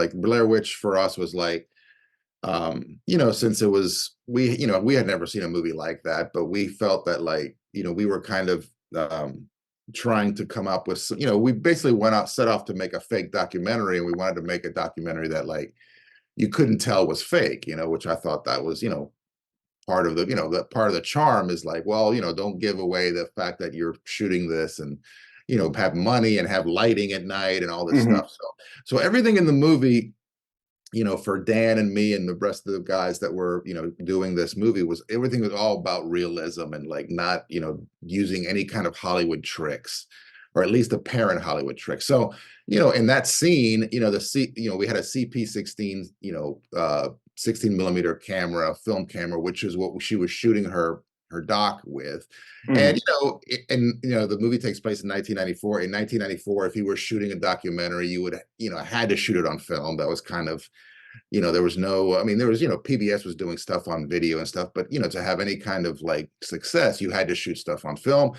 like Blair Witch for us was like, since it was, we had never seen a movie like that, but we felt that like, we were kind of trying to come up with some, we basically set off to make a fake documentary, and we wanted to make a documentary that like you couldn't tell was fake, which I thought that was, part of the, that part of the charm is like, well, don't give away the fact that you're shooting this, and have money and have lighting at night and all this Hmm. stuff. So everything in the movie, for Dan and me and the rest of the guys that were, doing this movie, was everything was all about realism and like not, using any kind of Hollywood tricks, or at least apparent Hollywood tricks. So, in that scene, we had a CP16, 16 millimeter camera, film camera, which is what she was shooting her doc with. And Hmm. the movie takes place in 1994. In 1994, if you were shooting a documentary, you would had to shoot it on film. That was kind of, there was no, I mean, there was, PBS was doing stuff on video and stuff, but to have any kind of like success, you had to shoot stuff on film.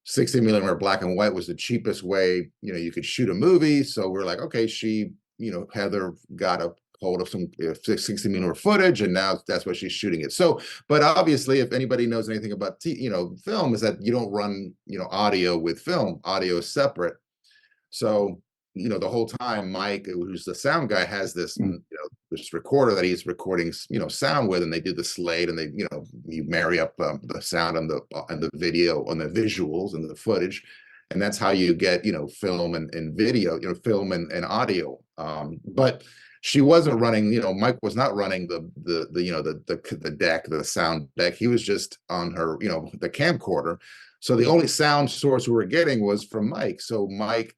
60 millimeter black and white was the cheapest way, you could shoot a movie. So we're like, okay, Heather got a hold of some 60 millimeter footage, and now that's what she's shooting it. So, but obviously, if anybody knows anything about film, is that you don't run audio with film. Audio is separate. So the whole time, Mike, who's the sound guy, has this this recorder that he's recording sound with, and they do the slate, and they you marry up the sound and the video on the visuals and the footage, and that's how you get film and video, film and audio. But she wasn't running, Mike was not running the deck, the sound deck. He was just on her, the camcorder. So the only sound source we were getting was from Mike. So Mike,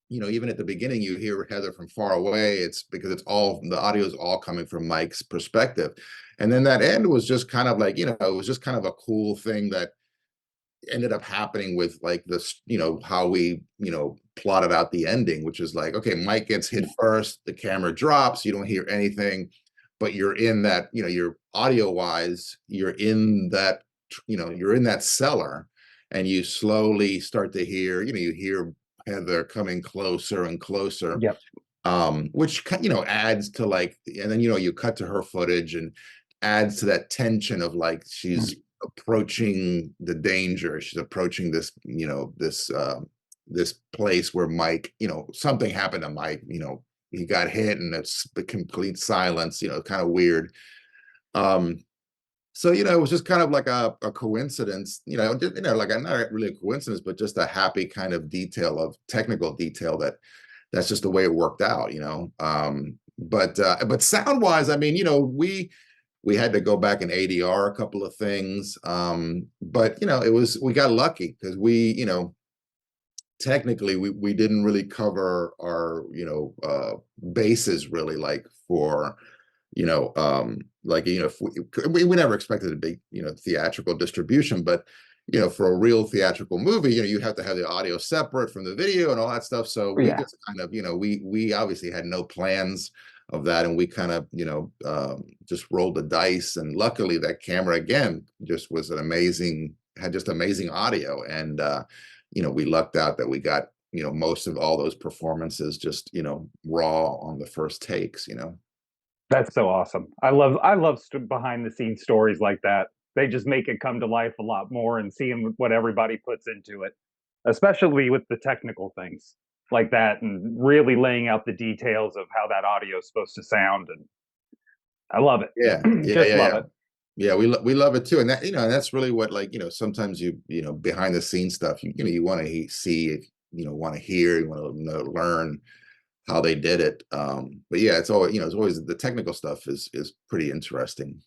even at the beginning, you hear Heather from far away. It's because the audio is all coming from Mike's perspective. And then that end was just kind of like, it was just kind of a cool thing that ended up happening with like this, how we, plotted out the ending, which is like, okay, Mike gets hit first, the camera drops, you don't hear anything, but you're in that, you're audio wise, you're in that, you're in that cellar, and you slowly start to hear, you hear Heather coming closer and closer, Yep. which adds to like, and then you cut to her footage, and adds to that tension of like she's approaching the danger, she's approaching this this place where Mike, something happened to Mike, he got hit, and it's the complete silence, kind of weird. So it was just kind of like a coincidence, like not really a coincidence, but just a happy kind of technical detail that's just the way it worked out. But sound wise, I mean, we had to go back and ADR a couple of things, but we got lucky because technically we didn't really cover our bases really, like for if we never expected a big theatrical distribution, but for a real theatrical movie, you have to have the audio separate from the video and all that stuff. So we Yeah. just kind of we obviously had no plans of that, and we kind of just rolled the dice, and luckily that camera again just was had just amazing audio, and we lucked out that we got most of all those performances just raw on the first takes. That's so awesome. I love behind the scenes stories like that. They just make it come to life a lot more, and seeing what everybody puts into it, especially with the technical things like that, and really laying out the details of how that audio is supposed to sound. And I love Yeah, it. yeah, Just yeah, love yeah. it. Yeah, we love it too, and that and that's really what, like, sometimes behind the scenes stuff, you want to see, want to hear, you want to learn how they did it. But yeah, it's always the technical stuff is pretty interesting.